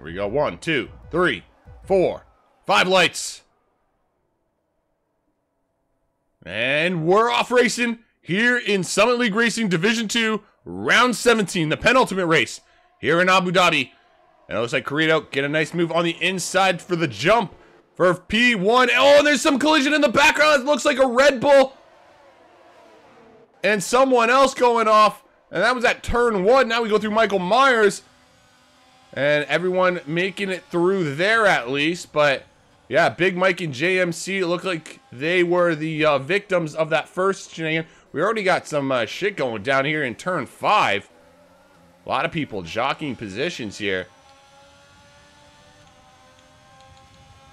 Here we go. 1, 2, 3, 4, 5 lights. And we're off racing here in Summit League Racing Division 2, Round 17, the penultimate race here in Abu Dhabi. And it looks like Carrito get a nice move on the inside for the jump for P1. Oh, and there's some collision in the background. It looks like a Red Bull. And someone else going off. And that was at turn 1. Now we go through Michael Myers. And everyone making it through there at least. But yeah, Big Mike and JMC, it looked like they were the victims of that first shenanigan. We already got some shit going down here in turn 5. A lot of people jockeying positions here.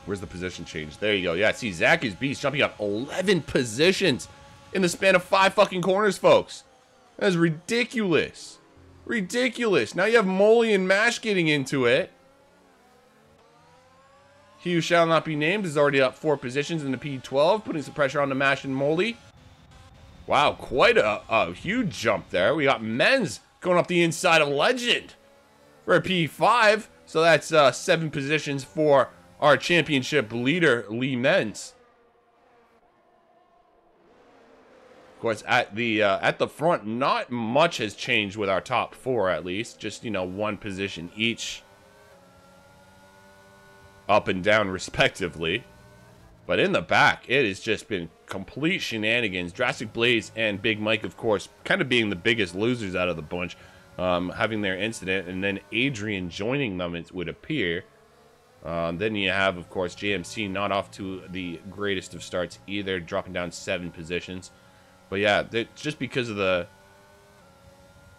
Where's the position change? There you go. Yeah, see, Zach is beast jumping up 11 positions in the span of 5 fucking corners, folks. That is ridiculous. Ridiculous. Now you have Molly and Mash getting into it. He who shall not be named is already up 4 positions in the P12, putting some pressure on the Mash and Molly. Wow, quite a huge jump there. We got Men's going up the inside of Legend for a P5. So that's 7 positions for our championship leader, Lee Men's. Of course, at the front, not much has changed with our top 4, at least. Just, you know, 1 position each, up and down respectively. But in the back, it has just been complete shenanigans. Drastic Blaze and Big Mike, of course, kind of being the biggest losers out of the bunch, having their incident, and then Adrian joining them, it would appear. Then you have, of course, JMC not off to the greatest of starts either, dropping down 7 positions. But yeah, just because of the,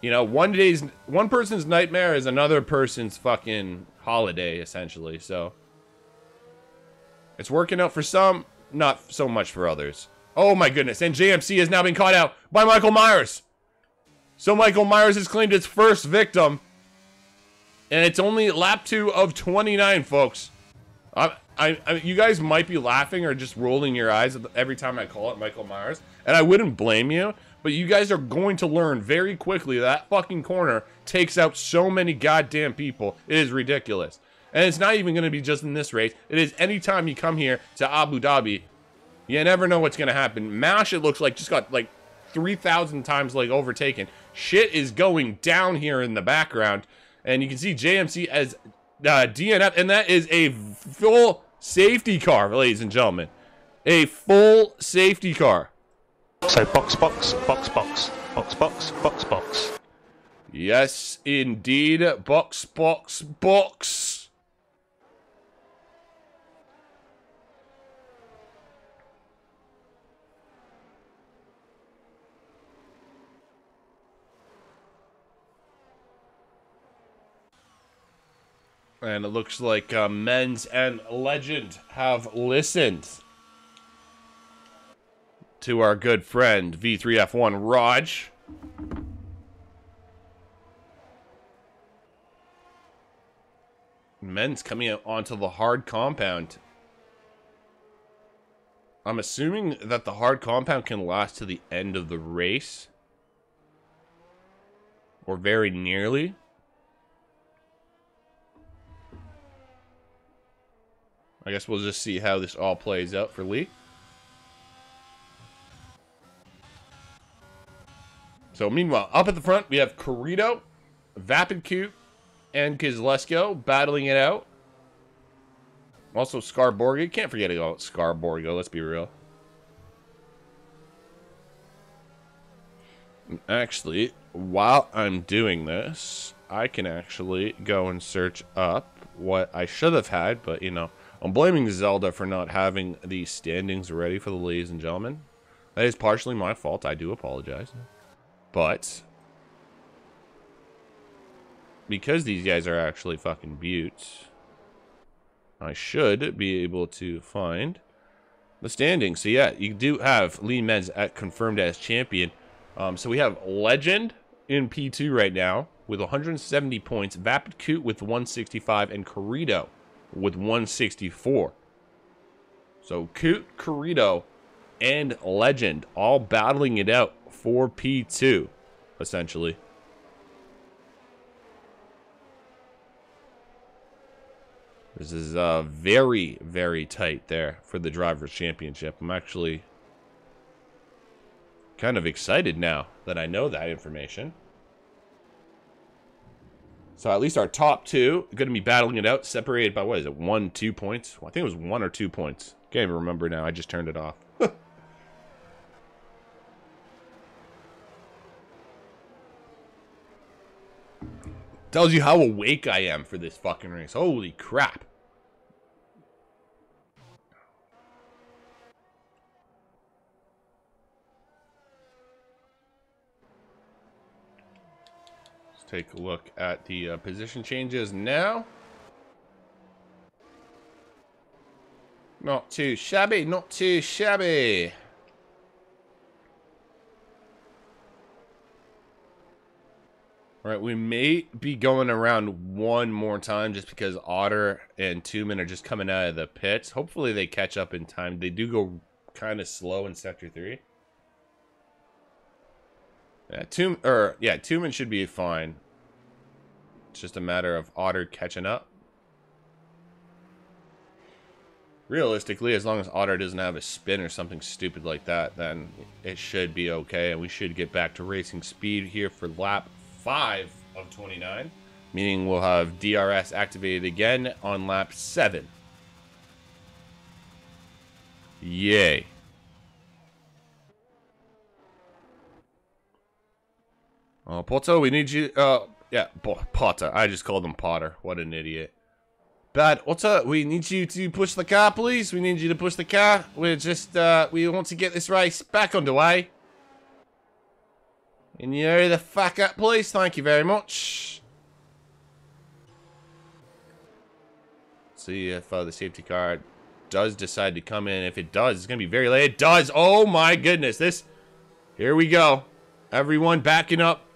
you know, one person's nightmare is another person's fucking holiday, essentially. So it's working out for some, not so much for others. Oh my goodness, and JMC has now been caught out by Michael Myers. So Michael Myers has claimed its first victim. And it's only lap 2 of 29, folks. You guys might be laughing or just rolling your eyes every time I call it Michael Myers. And I wouldn't blame you. But you guys are going to learn very quickly that fucking corner takes out so many goddamn people. It is ridiculous. And it's not even going to be just in this race. It is anytime you come here to Abu Dhabi. You never know what's going to happen. MASH, it looks like, just got like 3,000 times like overtaken. Shit is going down here in the background. And you can see JMC as DNF, and that is a full safety car, ladies and gentlemen. A full safety car. So box, box, box, box, box, box, box, box. Yes, indeed. Box, box, box. And it looks like Men's and Legend have listened to our good friend V3F1 Raj. Men's coming out onto the hard compound. I'm assuming that the hard compound can last to the end of the race. Or very nearly. I guess we'll just see how this all plays out for Lee. So meanwhile, up at the front, we have Carrito, Vapid Coot, and Kizlesko battling it out. Also Scarborgo. Can't forget about Scarborgo, let's be real. Actually, while I'm doing this, I can actually go and search up what I should have had, but you know, I'm blaming Zelda for not having the standings ready for the ladies and gentlemen. That is partially my fault. I do apologize. But because these guys are actually fucking buttes, I should be able to find the standings. So yeah, you do have Lee Men's confirmed as champion. So we have Legend in P2 right now with 170 points, Vapid Coot with 165, and Carrito with 164. So Coot, Carrito, and Legend all battling it out for P2, essentially. This is very, very tight there for the Drivers' Championship. I'm actually kind of excited now that I know that information. So at least our top two are going to be battling it out, separated by, what is it, 1, 2 points? Well, I think it was 1 or 2 points. Can't even remember now. I just turned it off. Tells you how awake I am for this fucking race. Holy crap. Let's take a look at the position changes now. Not too shabby, not too shabby. All right, we may be going around one more time just because Otter and Tumen are just coming out of the pits. Hopefully they catch up in time. They do go kind of slow in Sector 3. Yeah, Tumen should be fine. It's just a matter of Otter catching up. Realistically, as long as Otter doesn't have a spin or something stupid like that, then it should be okay. And we should get back to racing speed here for lap 5 of 29. Meaning we'll have DRS activated again on lap 7. Yay. Potter, we need you. Yeah, Potter. I just called him Potter. What an idiot. Bad Otter, we need you to push the car, please. We need you to push the car. We're just, we want to get this race back underway. Can you hurry the fuck up, please? Thank you very much. See if the safety car does decide to come in. If it does, it's going to be very late. It does. Oh my goodness. Here we go. Everyone backing up.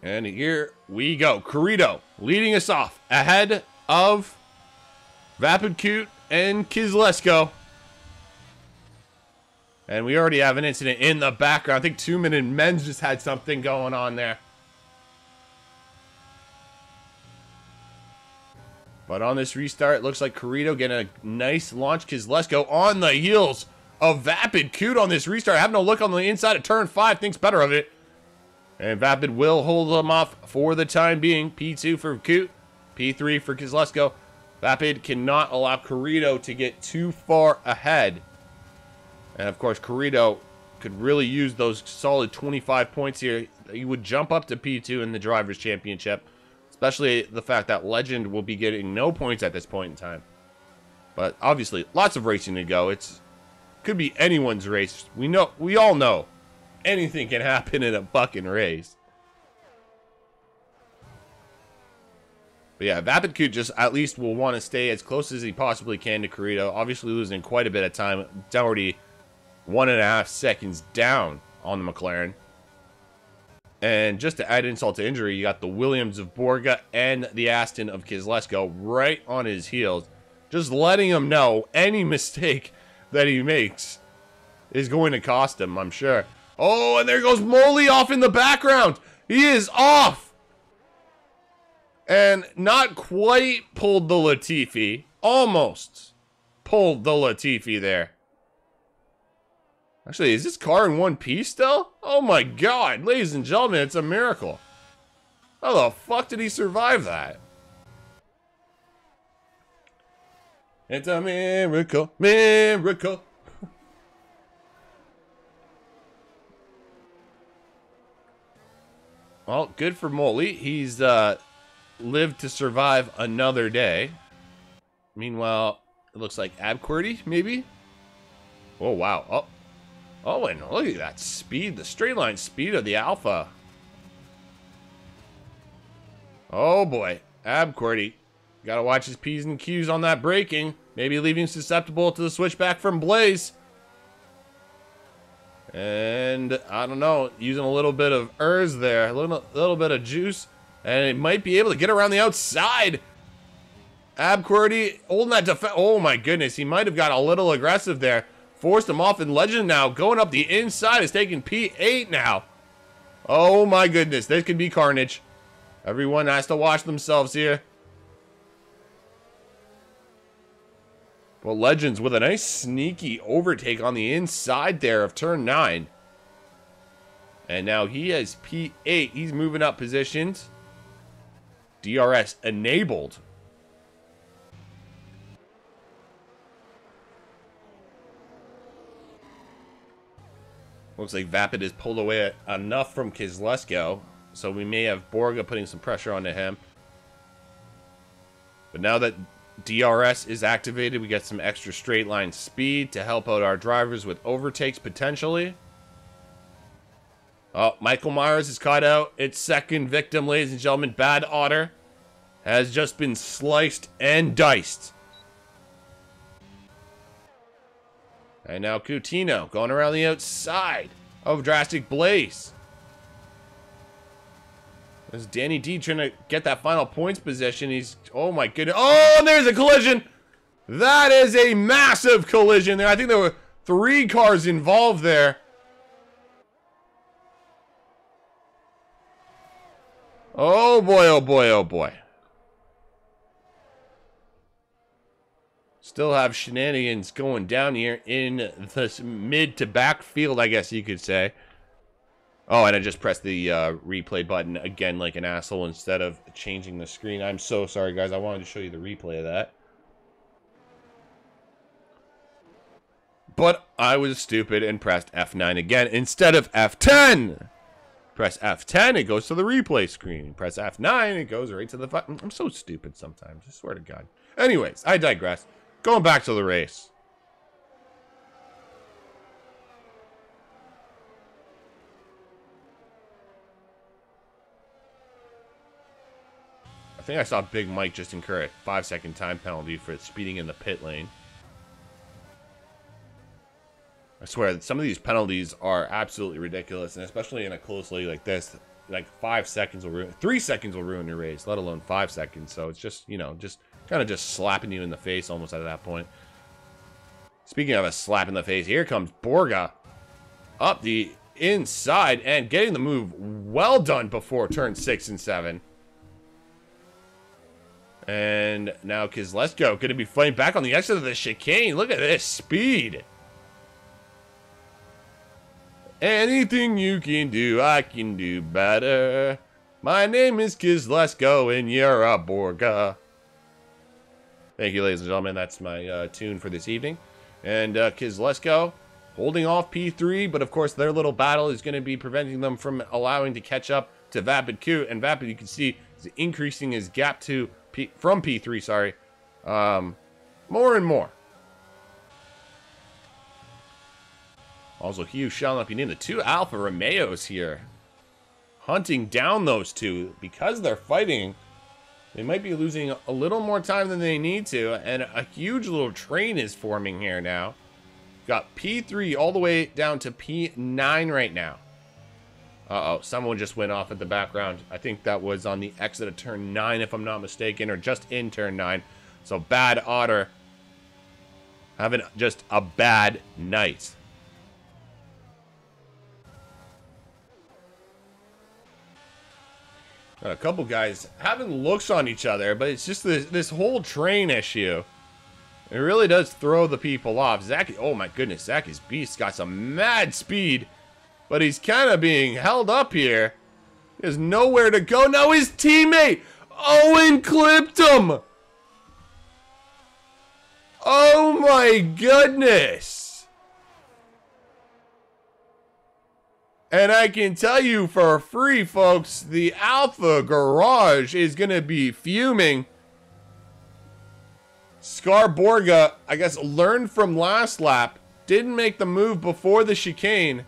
And here we go. Corrido leading us off ahead of Vapid Coot and Kizlesko. And we already have an incident in the background. I think Tumen and Men's just had something going on there. But on this restart, it looks like Corrido getting a nice launch. Kizlesko on the heels of Vapid Coot on this restart. Having a look on the inside of turn 5. Thinks better of it. And Vapid will hold them off for the time being. P2 for Coot. P3 for Kizlesko. Vapid cannot allow Corrido to get too far ahead. And of course, Corrido could really use those solid 25 points here. He would jump up to P2 in the Drivers' Championship. Especially the fact that Legend will be getting no points at this point in time. But obviously, lots of racing to go. Could be anyone's race. We all know. Anything can happen in a fucking race. But yeah, Vapid Coot just at least will want to stay as close as he possibly can to Corrido. Obviously losing quite a bit of time. It's already 1.5 seconds down on the McLaren. And just to add insult to injury, you got the Williams of Borga and the Aston of Kizlesko right on his heels. Just letting him know any mistake that he makes is going to cost him, I'm sure. Oh, and there goes Molly off in the background. He is off. And not quite pulled the Latifi. Almost pulled the Latifi there. Actually, is this car in one piece still? Oh my god, ladies and gentlemen, it's a miracle. How the fuck did he survive that? It's a miracle, miracle. Well, good for Molly. He's lived to survive another day. Meanwhile, it looks like Abquirty, maybe? Oh, wow. Oh, and look at that speed. The straight line speed of the Alpha. Oh, boy. Abquirty. Gotta watch his P's and Q's on that braking. Maybe leaving susceptible to the switchback from Blaze. And, I don't know, using a little bit of Urs there. A little bit of juice. And it might be able to get around the outside. Abqwerty holding that defense. Oh my goodness, he might have got a little aggressive there. Forced him off, and Legend now going up the inside is taking P8 now. Oh my goodness, this could be carnage. Everyone has to watch themselves here. Well, Legends with a nice sneaky overtake on the inside there of turn 9. And now he has P8. He's moving up positions. DRS enabled. Looks like Vapid is pulled away enough from Kislesko, so we may have Borga putting some pressure onto him. But now that DRS is activated, we get some extra straight line speed to help out our drivers with overtakes potentially. Oh, Michael Myers is caught out. Its second victim, ladies and gentlemen. Bad Otter has just been sliced and diced. And now Coutinho going around the outside of Drastic Blaze. There's Danny D trying to get that final points position. He's, oh my goodness. Oh, and there's a collision. That is a massive collision there. I think there were 3 cars involved there. Oh boy, oh boy, oh boy. Still have shenanigans going down here in this mid to back field, I guess you could say. Oh, and I just pressed the replay button again like an asshole instead of changing the screen. I'm so sorry, guys. I wanted to show you the replay of that. But I was stupid and pressed F9 again instead of F10. Press F10, it goes to the replay screen. Press F9, it goes right to the... I'm so stupid sometimes, I swear to God. Anyways, I digress. Going back to the race. I think I saw Big Mike just incur a 5-second time penalty for speeding in the pit lane. I swear that some of these penalties are absolutely ridiculous, and especially in a close league like this, like 5 seconds will ruin, 3 seconds will ruin your race, let alone 5 seconds. So it's just, you know, just kind of just slapping you in the face almost at that point. Speaking of a slap in the face, here comes Borga up the inside and getting the move well done before turn 6 and 7. And now Kislesko going to be fighting back on the exit of the chicane. Look at this speed. Anything you can do, I can do better. My name is Kislesko and you're a Borga. Thank you, ladies and gentlemen. That's my tune for this evening. And Kislesko holding off P3, but of course their little battle is going to be preventing them from allowing to catch up to Vapid Q. And Vapid, you can see, is increasing his gap to from P3, sorry, more and more. Also, Hugh showing up. You need the 2 Alfa Romeos here, hunting down those 2 because they're fighting. They might be losing a little more time than they need to, and a huge little train is forming here now. Got P3 all the way down to P9 right now. Uh-oh, someone just went off at the background. I think that was on the exit of turn 9, if I'm not mistaken, or just in turn 9. So Bad Otter having just a bad night. Got a couple guys having looks on each other, but it's just this whole train issue. It really does throw the people off. Zach, oh my goodness, Zach is beast. Got some mad speed, but he's kind of being held up here. He has nowhere to go. Now his teammate, Owen, clipped him. Oh my goodness. And I can tell you for free, folks, the Alpha Garage is going to be fuming. Scar Borga, I guess, learned from last lap. Didn't make the move before the chicane.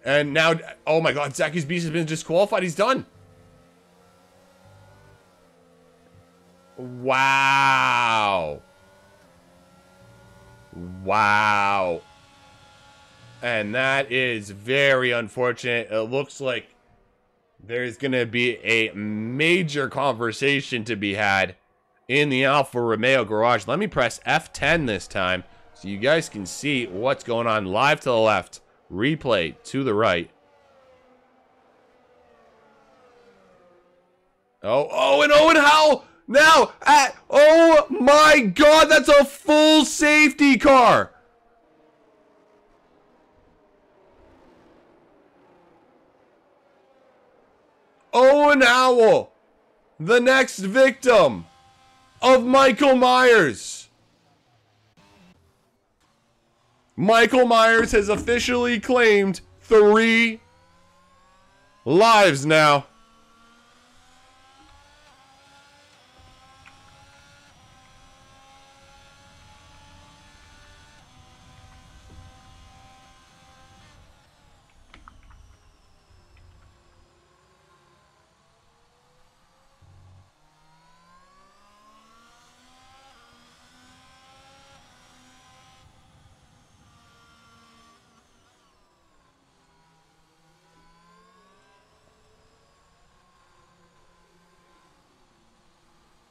And now, oh my God, Zaki's Beast has been disqualified. He's done. Wow. Wow. And that is very unfortunate. It looks like there's going to be a major conversation to be had in the Alfa Romeo garage. Let me press F10 this time so you guys can see what's going on. Live to the left, replay to the right. And Owen Howell now at, oh my God, that's a full safety car. Owen Howell, the next victim of Michael Myers. Michael Myers has officially claimed 3 lives now.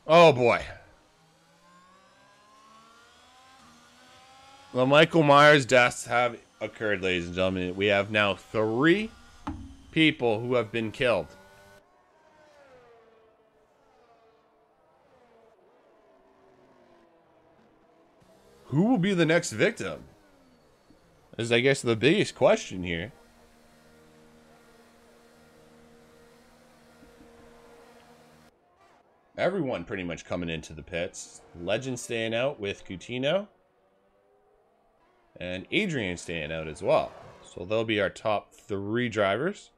Oh boy. The Michael Myers deaths have occurred, ladies and gentlemen. We have now 3 people who have been killed. Who will be the next victim? Is, I guess, the biggest question here. Everyone pretty much coming into the pits. Legend staying out with Coutinho. And Adrian staying out as well. So they'll be our top 3 drivers.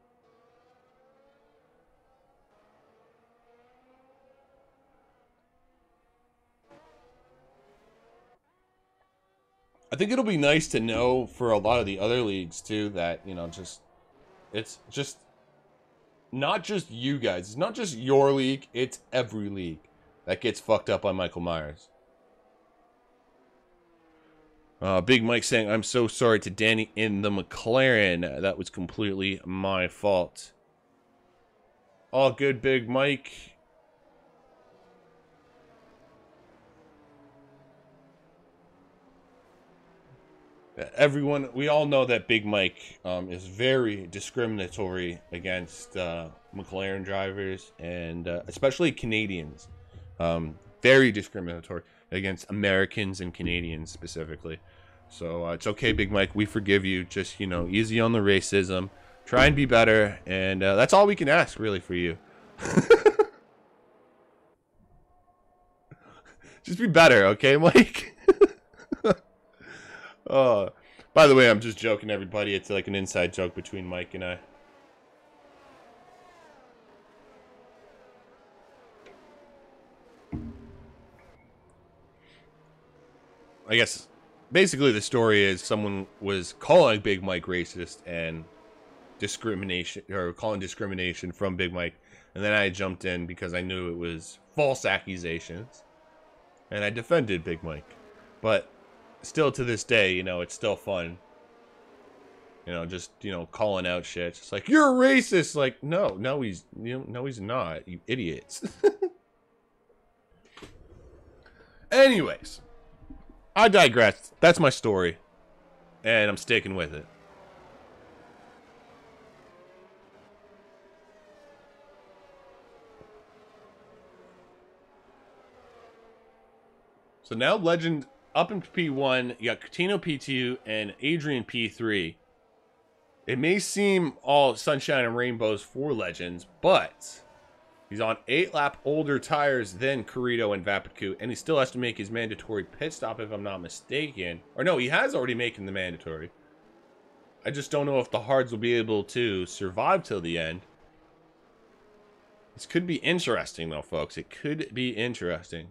I think it'll be nice to know for a lot of the other leagues too that, you know, it's just not just you guys. It's not just your league. It's every league that gets fucked up by Michael Myers. Big Mike saying, I'm so sorry to Danny in the McLaren. That was completely my fault. All good, Big Mike. Everyone, we all know that Big Mike is very discriminatory against McLaren drivers and especially Canadians. Very discriminatory against Americans and Canadians specifically. So it's okay, Big Mike. We forgive you. Just, you know, easy on the racism. Try and be better. And that's all we can ask, really, for you. Just be better, okay, Mike? By the way, I'm just joking, everybody. It's like an inside joke between Mike and I. I guess basically the story is someone was calling Big Mike racist and discrimination, or calling discrimination from Big Mike, and then I jumped in because I knew it was false accusations, and I defended Big Mike. But still to this day, you know, it's still fun. You know, just, you know, calling out shit. It's like, you're a racist. Like, no, he's, you know, no, he's not. You idiots. Anyways, I digress. That's my story, and I'm sticking with it. So now Legend up in P1, you got Coutinho P2 and Adrian P3. It may seem all sunshine and rainbows for Legends, but he's on 8-lap older tires than Carrito and Vapicu, and he still has to make his mandatory pit stop if I'm not mistaken. Or no, he has already making the mandatory. I just don't know if the hards will be able to survive till the end. This could be interesting though, folks. It could be interesting.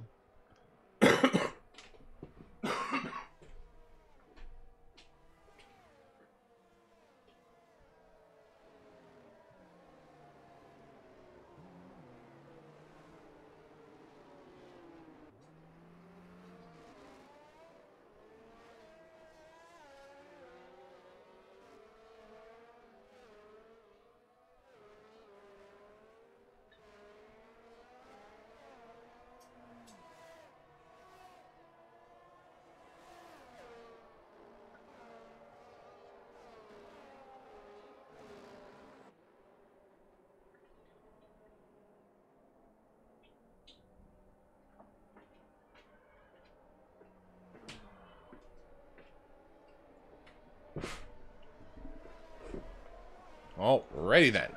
Alrighty then.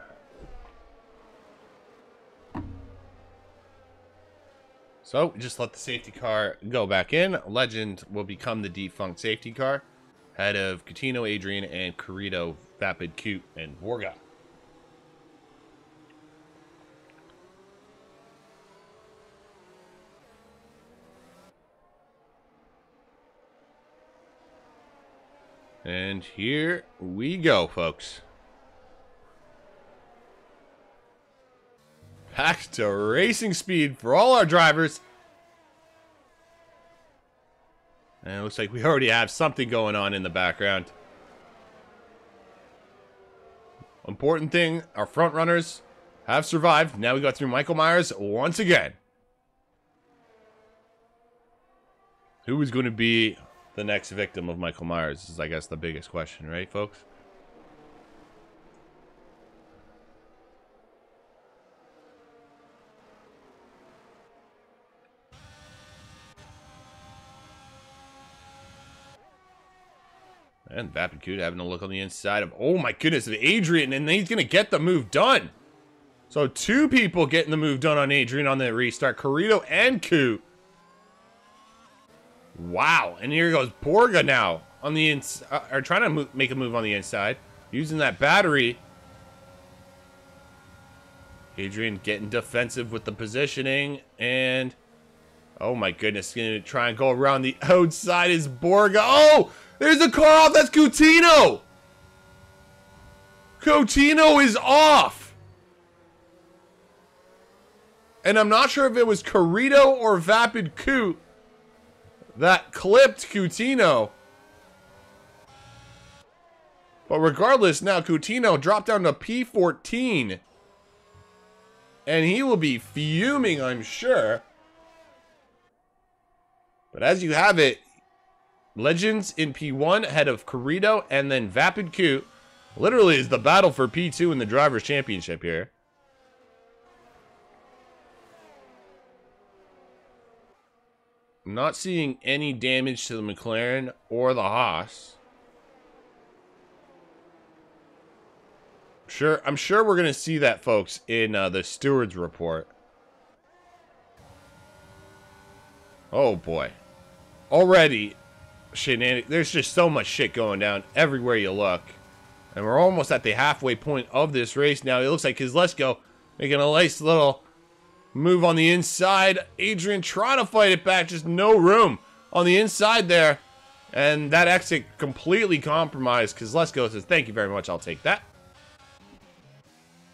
So, just let the safety car go back in. Legend will become the defunct safety car. Head of Coutinho, Adrian, and Carrito, Vapid, Cute, and Borga. And here we go, folks. Back to racing speed for all our drivers. And it looks like we already have something going on in the background. Important thing, our front runners have survived. Now we got through Michael Myers once again. Who is going to be the next victim of Michael Myers? This is, I guess, the biggest question, right, folks? And Vapid Cute having a look on the inside of, oh my goodness, of Adrian, and he's going to get the move done. So 2 people getting the move done on Adrian on the restart, Carrito and Coot. Wow, and here goes Borga now on the inside, or trying to make a move on the inside, using that battery. Adrian getting defensive with the positioning, and oh my goodness, going to try and go around the outside is Borga. Oh! There's a car off. That's Coutinho. Coutinho is off. And I'm not sure if it was Carrito or Vapid Coot that clipped Coutinho. But regardless, now Coutinho dropped down to P14. And he will be fuming, I'm sure. But as you have it, Legends in P1 ahead of Carrito, and then Vapid Coot. Literally is the battle for P2 in the Drivers' Championship here. I'm not seeing any damage to the McLaren or the Haas. I'm sure we're going to see that, folks, in the Stewards report. Oh, boy. Already, there's just so much shit going down everywhere you look. And we're almost at the halfway point of this race now. It looks like Kozlesko making a nice little move on the inside. Adrian trying to fight it back. Just no room on the inside there. And that exit completely compromised. Kozlesko says, thank you very much. I'll take that.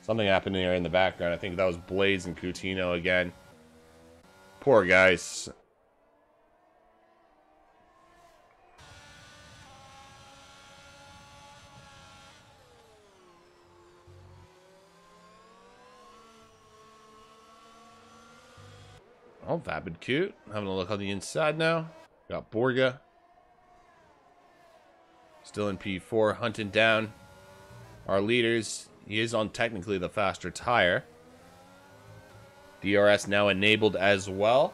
Something happened there in the background. I think that was Blaze and Coutinho again. Poor guys. Oh, Vapid Cute. Having a look on the inside now. Got Borga. Still in P4, hunting down our leaders. He is on technically the faster tire. DRS now enabled as well.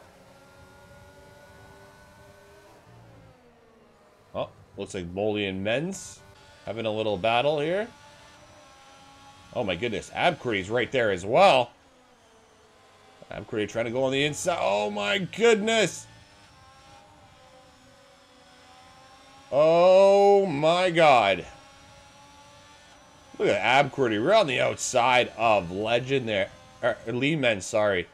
Oh, looks like Molly and Menz having a little battle here. Oh my goodness, Abcree's right there as well. Abcree trying to go on the inside. Oh my goodness. Oh my god. Look at Abcree. We're on the outside of Legend there. Lee Men, sorry.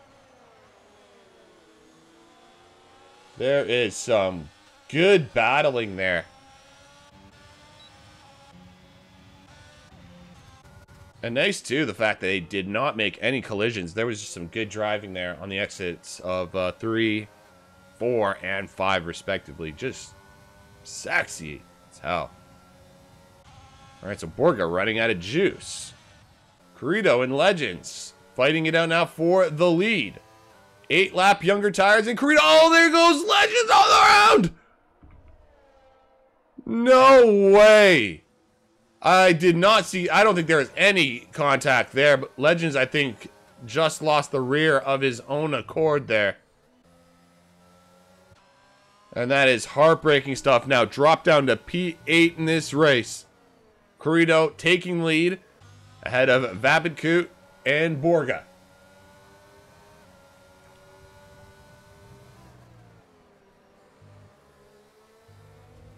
There is some good battling there. And nice, too, the fact that they did not make any collisions. There was just some good driving there on the exits of 3, 4, and 5, respectively. Just sexy as hell. All right, so Borga running out of juice. Carrito and Legends fighting it out now for the lead. 8-lap younger tires, and Carrito. Oh, there goes Legends all around. No way. I did not see, I don't think there was any contact there, but Legends, I think, just lost the rear of his own accord there. And that is heartbreaking stuff. Now, drop down to P8 in this race. Carrito taking lead. ahead of Vapidkut and Borga.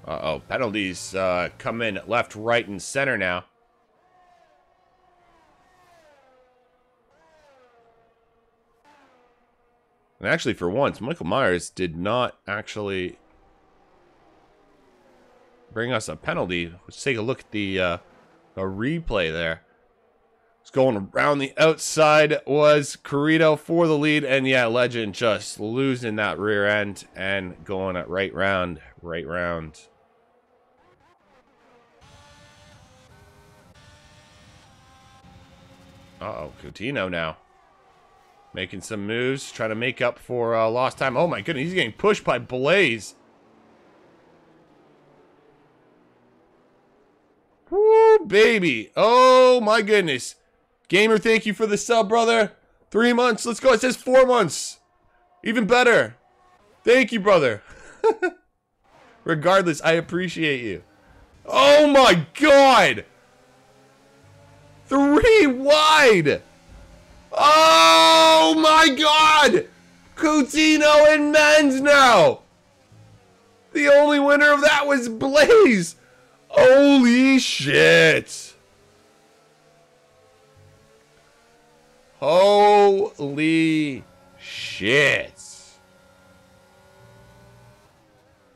Uh-oh, penalties come in left, right, and center now. And actually, for once, Michael Myers did not actually bring us a penalty. Let's take a look at the a replay there. It's going around the outside was Carrito for the lead, and yeah, Legend just losing that rear end and going at right round, right round. Uh-oh, Coutinho now. Making some moves, trying to make up for lost time. Oh my goodness, he's getting pushed by Blaze. Woo, baby. Oh my goodness. Gamer, thank you for the sub, brother. 3 months. Let's go. It says 4 months. Even better. Thank you, brother. Regardless, I appreciate you. Oh my god. 3 wide. Oh my god! Coutinho and men's now! The only winner of that was Blaze! Holy shit! Holy shit!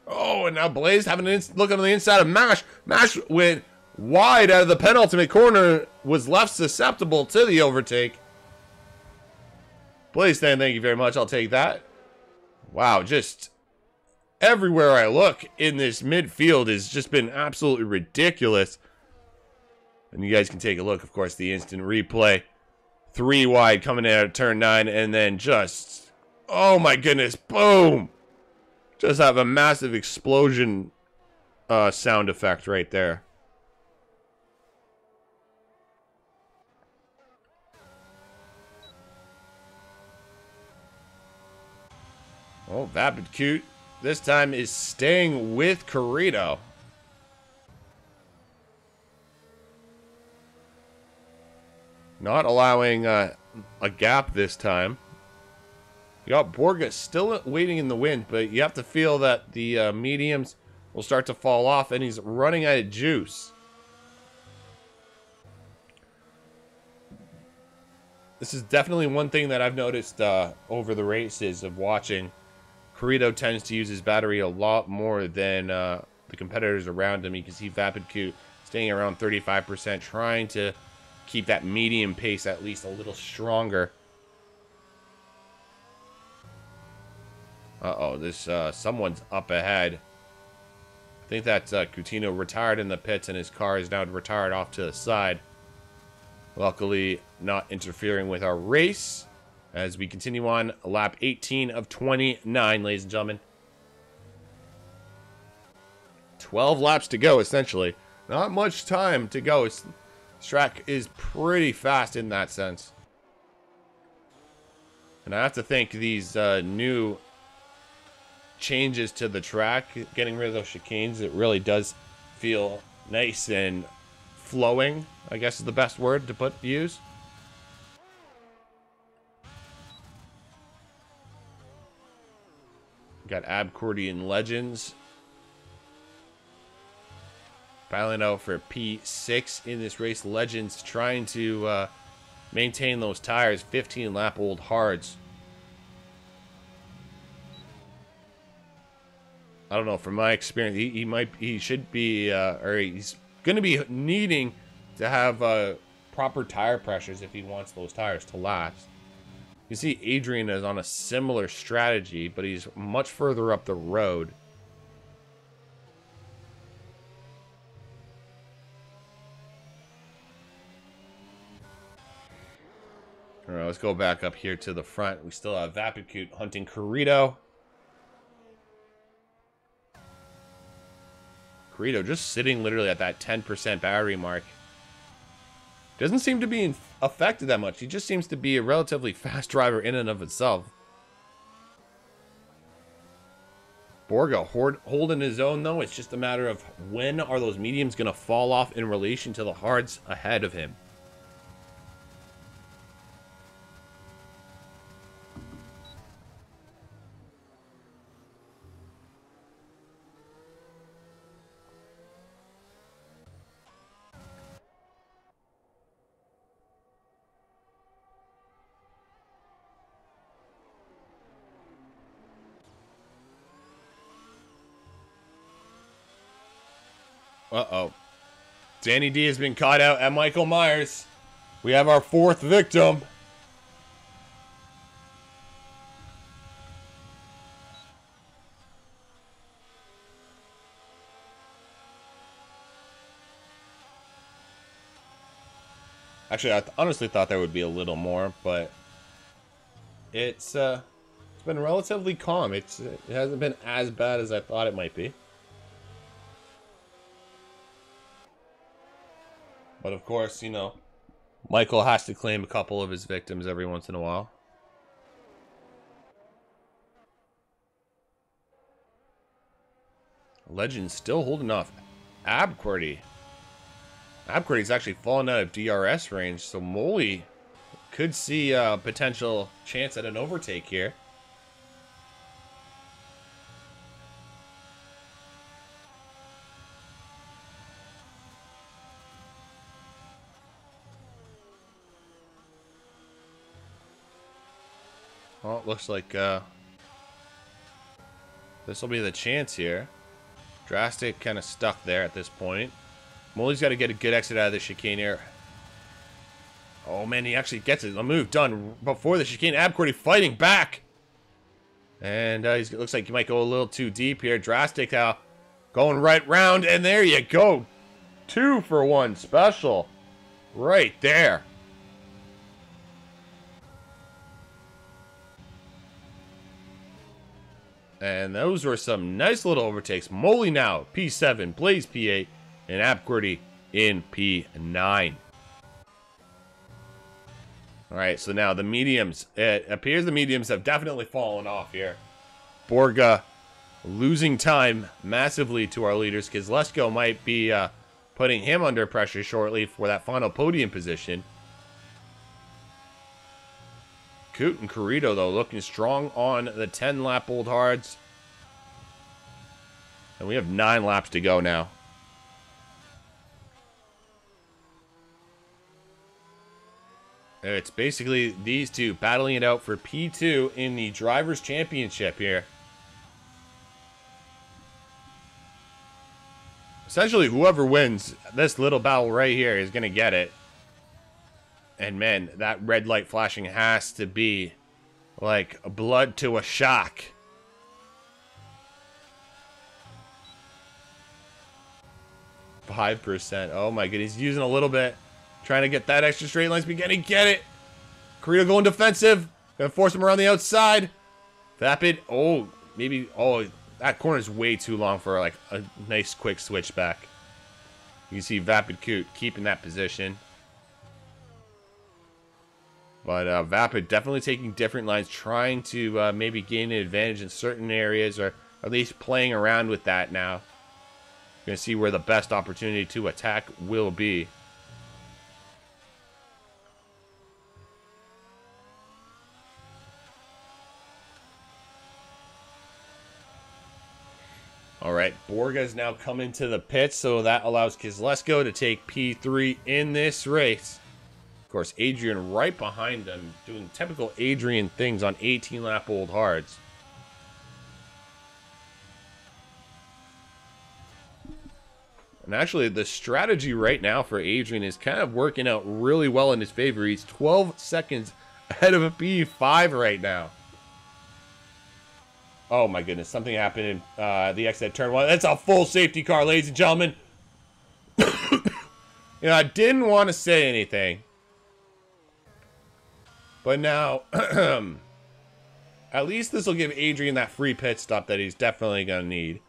Oh, and now Blaze having a look on the inside of Mash. Mash went wide out of the penultimate corner, was left susceptible to the overtake. Blaze Stan, thank you very much. I'll take that. Wow, just everywhere I look in this midfield has just been absolutely ridiculous. And you guys can take a look, of course, the instant replay. 3 wide coming out of turn 9, and then just, oh my goodness, boom! Just have a massive explosion sound effect right there. Oh, Vapidkut this time is staying with Carrito. Not allowing a gap this time. You got Borga still waiting in the wind, but you have to feel that the mediums will start to fall off, and he's running out of juice. This is definitely one thing that I've noticed over the races of watching. Carrito tends to use his battery a lot more than the competitors around him. You can see Vapidkut staying around 35%, trying to keep that medium pace at least a little stronger. Uh-oh, this someone's up ahead. I think that Coutinho retired in the pits, and his car is now retired off to the side. Luckily, not interfering with our race. As we continue on lap 18 of 29, ladies and gentlemen. 12 laps to go, essentially. Not much time to go. This track is pretty fast in that sense. And I have to thank these new changes to the track. Getting rid of those chicanes, it really does feel nice and flowing, I guess is the best word to use. Got Abcordian Legends battling out for P6 in this race. Legends trying to maintain those tires, 15-lap-old hards. I don't know, from my experience, he should be, or he's going to be needing to have proper tire pressures if he wants those tires to last. You see Adrian is on a similar strategy, but he's much further up the road. All right, let's go back up here to the front. We still have Vapidkut hunting Carrito. Carrito just sitting literally at that 10% battery mark. Doesn't seem to be affected that much. He just seems to be a relatively fast driver in and of itself. Borga holding his own, though. It's just a matter of when are those mediums going to fall off in relation to the hards ahead of him. Uh-oh. Danny D has been caught out at Michael Myers. We have our 4th victim. Actually, I honestly thought there would be a little more, but it's been relatively calm. It hasn't been as bad as I thought it might be. But of course, you know, Michael has to claim a couple of his victims every once in a while. Legend still holding off Abqwerty. Abqwerty's actually fallen out of DRS range, so Molly could see a potential chance at an overtake here. Well, it looks like this will be the chance here. Drastic kind of stuck there at this point. Molly's got to get a good exit out of the chicane here. Oh man, he actually gets it. A move done before the chicane. Abqwerty fighting back. And he looks like he might go a little too deep here. Drastic going right round. And there you go. 2 for 1 special. Right there. And those were some nice little overtakes. Molly now, P7, Blaze P8, and Abqwerty in P9. Alright, so now the mediums. It appears the mediums have definitely fallen off here. Borga losing time massively to our leaders. Kozlesko might be putting him under pressure shortly for that final podium position. Coot and Corrido, though, looking strong on the 10-lap Old Hards. And we have 9 laps to go now. It's basically these two battling it out for P2 in the Drivers' Championship here. Essentially, whoever wins this little battle right here is going to get it. And man, that red light flashing has to be like blood to a shock. %. Oh my goodness, he's using a little bit. Trying to get that extra straight line speed. Get it. Corrido going defensive. Gonna force him around the outside. Vapid. Oh, maybe. Oh, that corner is way too long for like a nice quick switch back. You can see Vapid Coot keeping that position. But Vapid definitely taking different lines, trying to maybe gain an advantage in certain areas, or at least playing around with that now. Going to see where the best opportunity to attack will be. All right, Borga's now coming to the pits, so that allows Kozlesko to take P3 in this race. Of course, Adrian right behind them, doing typical Adrian things on 18-lap Old Hards. And actually, the strategy right now for Adrian is kind of working out really well in his favor. He's 12 seconds ahead of a P5 right now. Oh my goodness, something happened in the exit at turn 1. That's a full safety car, ladies and gentlemen. You know, I didn't want to say anything. But now, at least this will give Adrian that free pit stop that he's definitely going to need.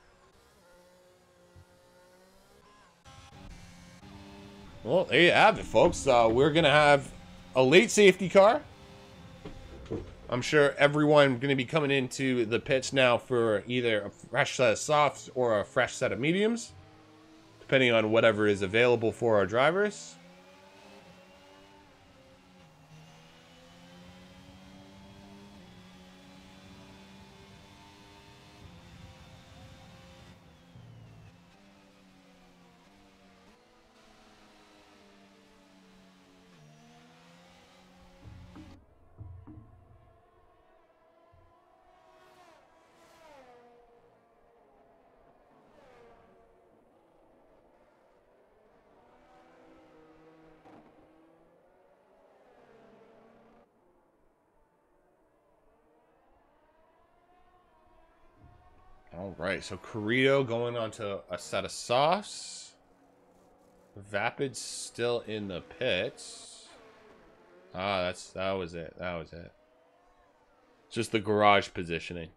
Well, there you have it, folks. We're going to have a late safety car. I'm sure everyone going to be coming into the pits now for either a fresh set of softs or a fresh set of mediums, depending on whatever is available for our drivers. All right, so Corrido going on to a set of softs. Vapid's still in the pits. Ah, that was it. That was it. Just the garage positioning.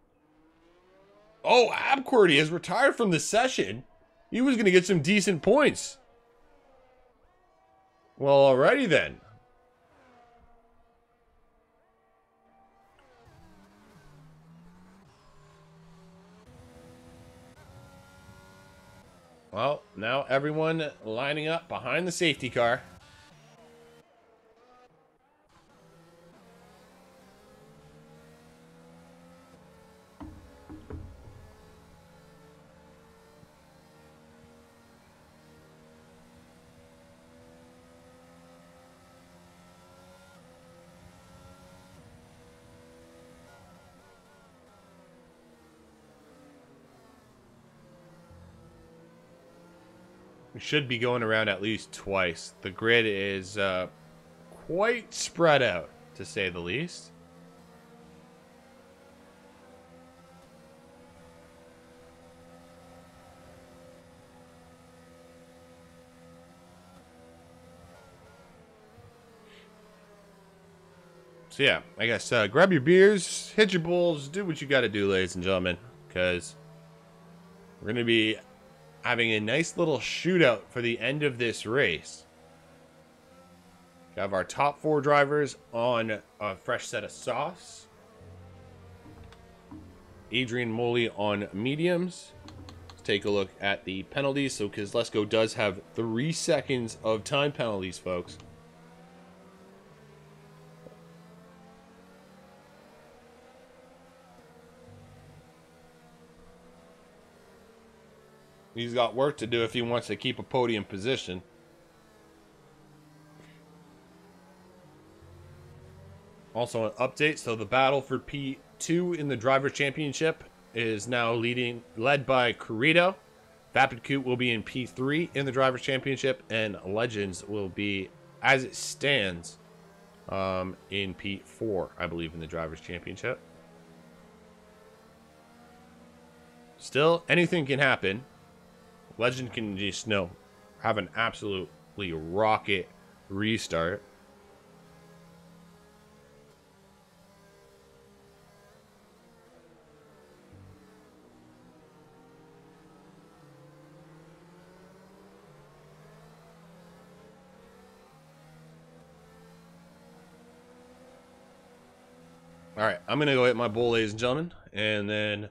Oh, Abcordy has retired from the session. He was going to get some decent points. Well, alrighty then. Well, now everyone lining up behind the safety car. We should be going around at least twice. The grid is quite spread out, to say the least. So yeah, I guess grab your beers, hit your bowls, do what you got to do, ladies and gentlemen, because we're going to be having a nice little shootout for the end of this race. We have our top 4 drivers on a fresh set of softs. Adrian Moley on mediums. Let's take a look at the penalties. So Kozlesko does have 3 seconds of time penalties, folks. He's got work to do if he wants to keep a podium position. Also an update, so the battle for P2 in the Drivers' Championship is now led by Corrido. Vapid Coot will be in P3 in the Drivers' Championship, and Legends will be, as it stands, in P4, I believe, in the Drivers' Championship. Still, anything can happen. Legend can just have an absolutely rocket restart. All right, I'm gonna go hit my bowl, ladies and gentlemen, and then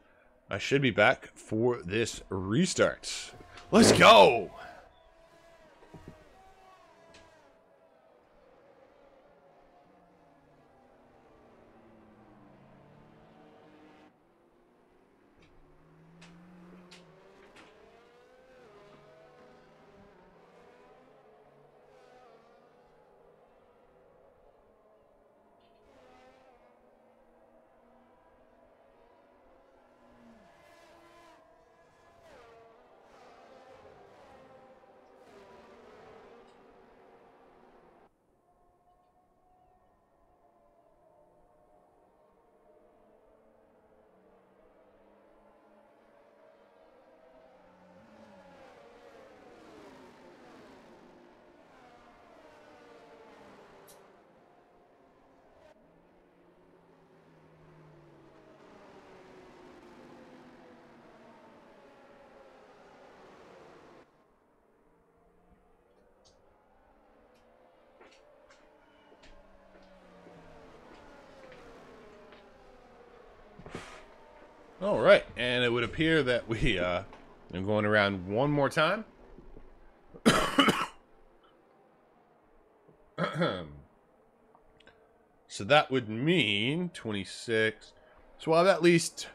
I should be back for this restart. Let's go! All right, and it would appear that we are going around one more time. So that would mean 26. So we'll have at least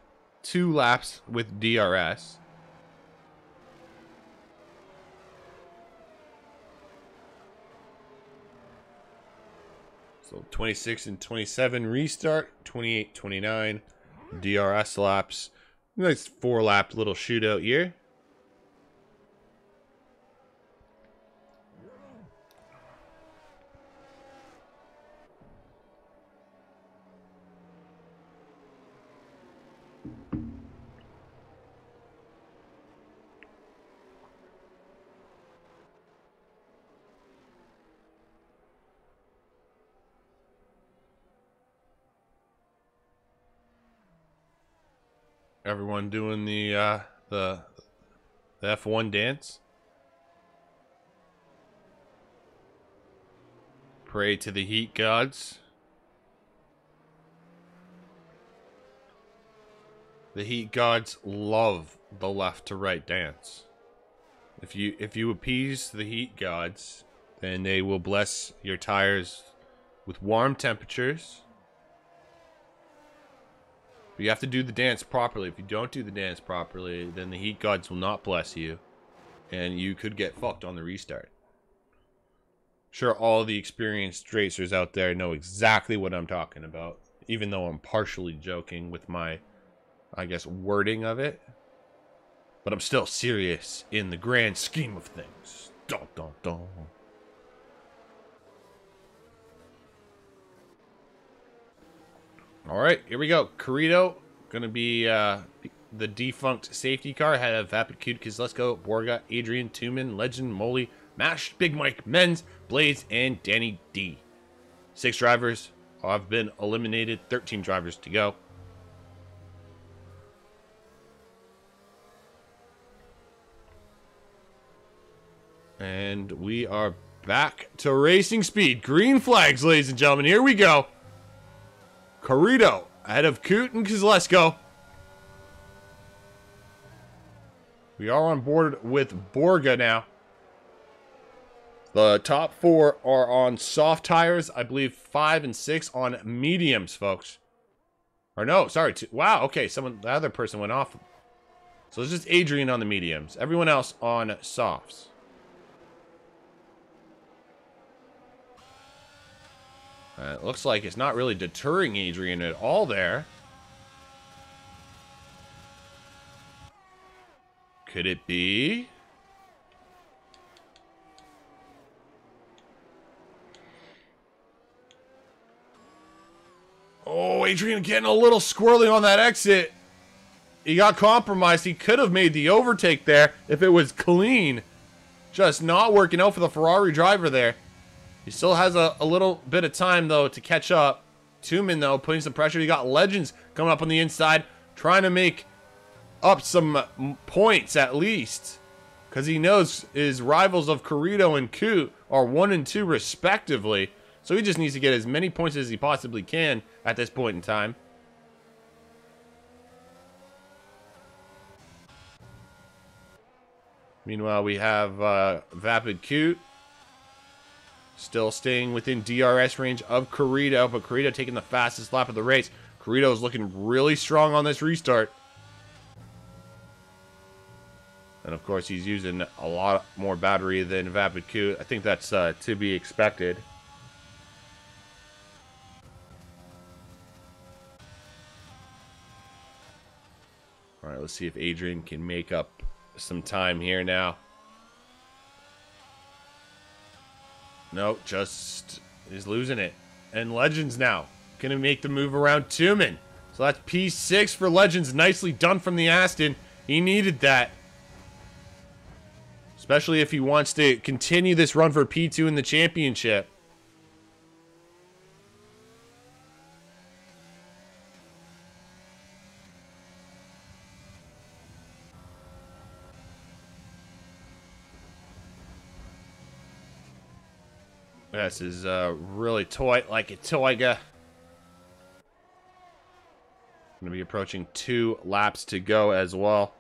2 laps with DRS. So 26 and 27 restart, 28, 29 DRS laps. Nice 4-lap little shootout here. Everyone doing the F1 dance. Pray to the heat gods. The heat gods love the left to right dance. If you appease the heat gods, then they will bless your tires with warm temperatures. But you have to do the dance properly. If you don't do the dance properly, then the heat gods will not bless you, and you could get fucked on the restart. Sure, all the experienced racers out there know exactly what I'm talking about, even though I'm partially joking with my, I guess, wording of it. But I'm still serious in the grand scheme of things. Dun, dun, dun. Alright, here we go. Corrido, gonna be the defunct safety car. Ahead of Vapid, Cute, Kozlesko, Borga, Adrian, Tuman, Legend, Moley, Mash, Big Mike, Menz, Blaze, and Danny D. 6 drivers have been eliminated. 13 drivers to go. And we are back to racing speed. Green flags, ladies and gentlemen. Here we go. Corrido ahead of Coot and Kozlesko. We are on board with Borga now. The top 4 are on soft tires. I believe 5 and 6 on mediums, folks. Or no, sorry. Wow, okay. The other person went off. So it's just Adrian on the mediums. Everyone else on softs. It looks like it's not really deterring Adrian at all there. Could it be? Oh, Adrian getting a little squirrely on that exit. He got compromised. He could have made the overtake there if it was clean. Just not working out for the Ferrari driver there. He still has a little bit of time, though, to catch up. Tuman, though, putting some pressure. You got Legends coming up on the inside, trying to make up some points at least. Because he knows his rivals of Corrido and Coot are 1 and 2 respectively. So he just needs to get as many points as he possibly can at this point in time. Meanwhile, we have Vapid Coot. Still staying within DRS range of Corrido, but Corrido taking the fastest lap of the race. Corrido is looking really strong on this restart. And of course, he's using a lot more battery than Vapid Coot. I think that's to be expected. All right, let's see if Adrian can make up some time here now. No, just is losing it. And Legends now gonna make the move around Tuman. So that's P6 for Legends. Nicely done from the Aston. He needed that. Especially if he wants to continue this run for P2 in the championship. This is really tight, like a toiga. Going to be approaching 2 laps to go as well.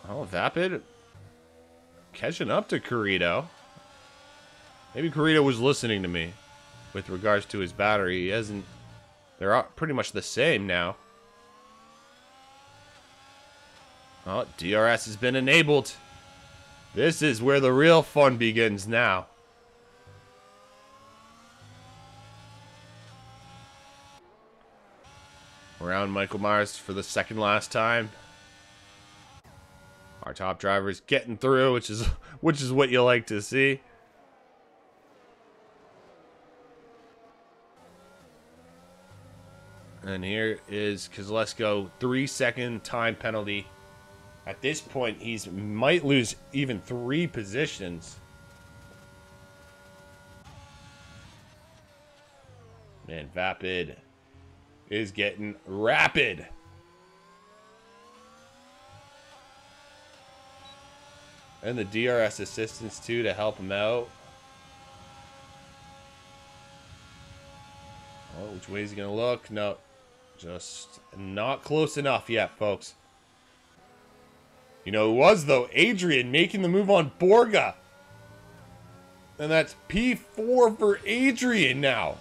Oh, Vapid catching up to Corrido. Maybe Corrido was listening to me with regards to his battery. He hasn't. They're pretty much the same now. Oh, DRS has been enabled. This is where the real fun begins now. Around Michael Myers for the second last time. Our top driver's getting through, which is what you like to see. And here is Kozlesko, 3-second time penalty. At this point, he might lose even 3 positions. Man, Vapid is getting rapid. And the DRS assistants too to help him out. Oh, which way is he gonna look? No, just not close enough yet, folks. You know who was though? Adrian making the move on Borga. And that's P4 for Adrian now.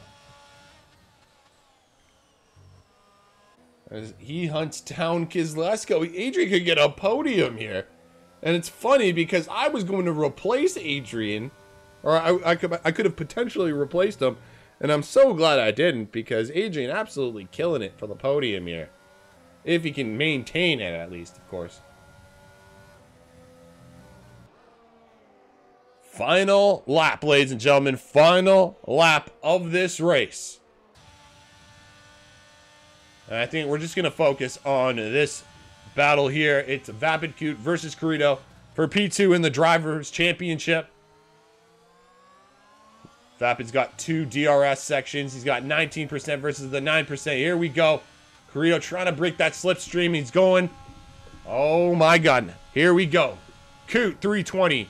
As he hunts down Kizlesko. Adrian could get a podium here. And it's funny because I was going to replace Adrian. Or I could have potentially replaced him. And I'm so glad I didn't, because Adrian absolutely killing it for the podium here. If he can maintain it, at least, of course. Final lap, ladies and gentlemen. Final lap of this race. And I think we're just going to focus on this battle here. It's Vapid Coot versus Corrido for P2 in the Drivers' Championship. Vapid's got 2 DRS sections. He's got 19% versus the 9%. Here we go. Corrido trying to break that slipstream. He's going. Oh my God. Here we go. Coot 320.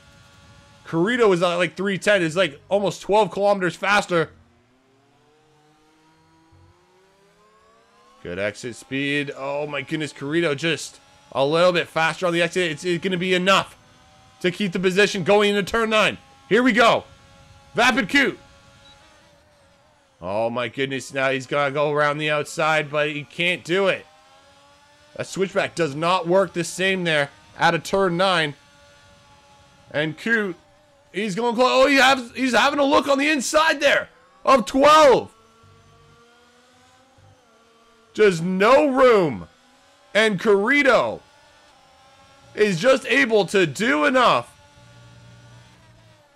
Corrido is at like 310. It's like almost 12 kilometers faster. Good exit speed. Oh my goodness. Corrido just a little bit faster on the exit. It's going to be enough to keep the position going into turn 9. Here we go. Vapid Coot. Oh my goodness, now he's got to go around the outside, but he can't do it. That switchback does not work the same there out of turn 9. And Coot, he's going close. Oh, he's having a look on the inside there of 12. Just no room. And Corrido is just able to do enough.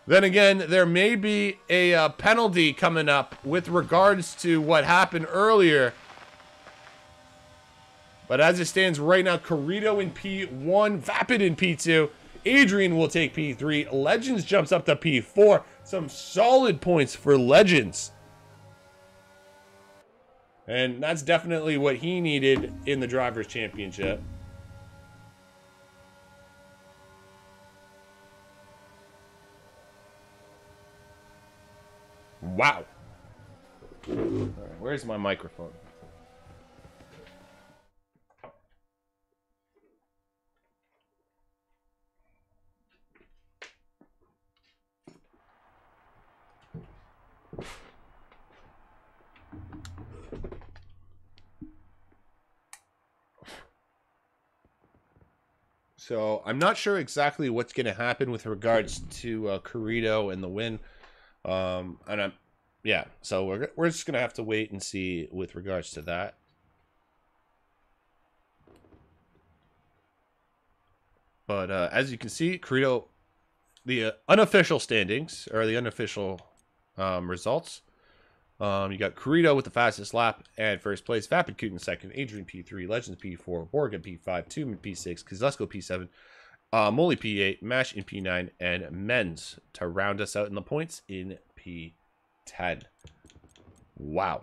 Then again, there may be a penalty coming up with regards to what happened earlier. But as it stands right now, Corrido in P1, Vapid in P2. Adrian will take P3. Legends jumps up to P4. Some solid points for Legends. And that's definitely what he needed in the Drivers' Championship. Wow. All right, where's my microphone? So I'm not sure exactly what's going to happen with regards to Corrido and the win. Yeah, so we're just gonna have to wait and see with regards to that. But as you can see, Corrido, the unofficial standings or the unofficial results. You got Corrido with the fastest lap and first place, Vapid Coot in second, Adrian P3, Legends P4, Borga P5, Toom P6, Kizlesko P7, Molly P8, Mash in P9, and Menz to round us out in the points in P10. Wow.